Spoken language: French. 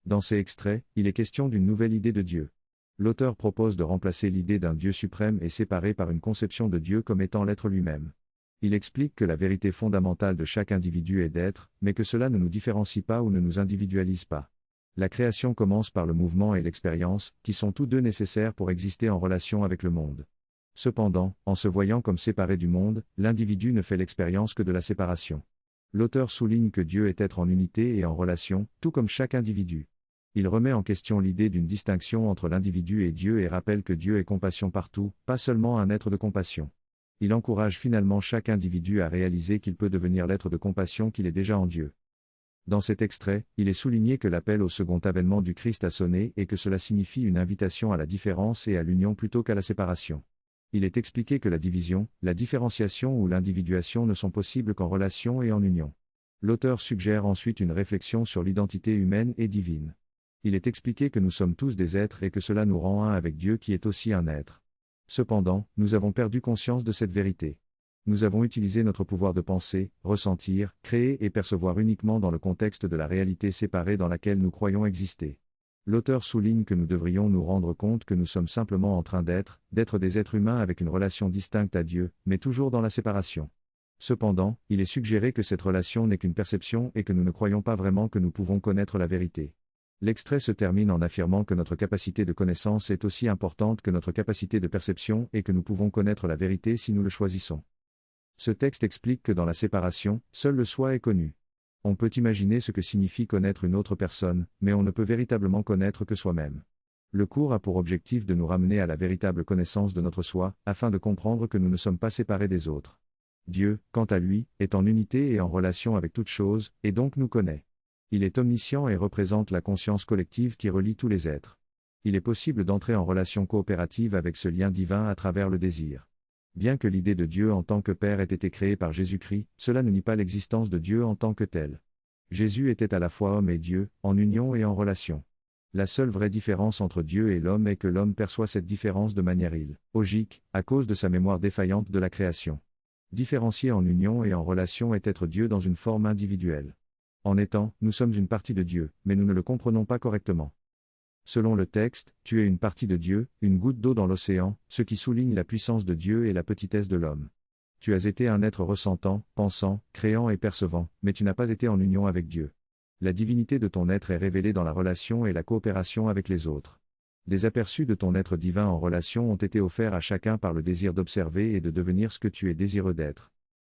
Dans ces extraits, il est question d'une nouvelle idée de Dieu. L'auteur propose de remplacer l'idée d'un Dieu suprême et séparé par une conception de Dieu comme étant l'être lui-même. Il explique que la vérité fondamentale de chaque individu est d'être, mais que cela ne nous différencie pas ou ne nous individualise pas. La création commence par le mouvement et l'expérience, qui sont tous deux nécessaires pour exister en relation avec le monde. Cependant, en se voyant comme séparé du monde, l'individu ne fait l'expérience que de la séparation. L'auteur souligne que Dieu est être en unité et en relation, tout comme chaque individu. Il remet en question l'idée d'une distinction entre l'individu et Dieu et rappelle que Dieu est compassion partout, pas seulement un être de compassion. Il encourage finalement chaque individu à réaliser qu'il peut devenir l'être de compassion qu'il est déjà en Dieu. Dans cet extrait, il est souligné que l'appel au second avènement du Christ a sonné et que cela signifie une invitation à la différence et à l'union plutôt qu'à la séparation. Il est expliqué que la division, la différenciation ou l'individuation ne sont possibles qu'en relation et en union. L'auteur suggère ensuite une réflexion sur l'identité humaine et divine. Il est expliqué que nous sommes tous des êtres et que cela nous rend un avec Dieu qui est aussi un être. Cependant, nous avons perdu conscience de cette vérité. Nous avons utilisé notre pouvoir de penser, ressentir, créer et percevoir uniquement dans le contexte de la réalité séparée dans laquelle nous croyons exister. L'auteur souligne que nous devrions nous rendre compte que nous sommes simplement en train d'être des êtres humains avec une relation distincte à Dieu, mais toujours dans la séparation. Cependant, il est suggéré que cette relation n'est qu'une perception et que nous ne croyons pas vraiment que nous pouvons connaître la vérité. L'extrait se termine en affirmant que notre capacité de connaissance est aussi importante que notre capacité de perception et que nous pouvons connaître la vérité si nous le choisissons. Ce texte explique que dans la séparation, seul le soi est connu. On peut imaginer ce que signifie connaître une autre personne, mais on ne peut véritablement connaître que soi-même. Le cours a pour objectif de nous ramener à la véritable connaissance de notre soi, afin de comprendre que nous ne sommes pas séparés des autres. Dieu, quant à lui, est en unité et en relation avec toutes choses, et donc nous connaît. Il est omniscient et représente la conscience collective qui relie tous les êtres. Il est possible d'entrer en relation coopérative avec ce lien divin à travers le désir. Bien que l'idée de Dieu en tant que Père ait été créée par Jésus-Christ, cela ne nie pas l'existence de Dieu en tant que tel. Jésus était à la fois homme et Dieu, en union et en relation. La seule vraie différence entre Dieu et l'homme est que l'homme perçoit cette différence de manière illogique, à cause de sa mémoire défaillante de la création. Différencier en union et en relation est être Dieu dans une forme individuelle. En étant, nous sommes une partie de Dieu, mais nous ne le comprenons pas correctement. Selon le texte, tu es une partie de Dieu, une goutte d'eau dans l'océan, ce qui souligne la puissance de Dieu et la petitesse de l'homme. Tu as été un être ressentant, pensant, créant et percevant, mais tu n'as pas été en union avec Dieu. La divinité de ton être est révélée dans la relation et la coopération avec les autres. Des aperçus de ton être divin en relation ont été offerts à chacun par le désir d'observer et de devenir ce que tu es désireux d'être.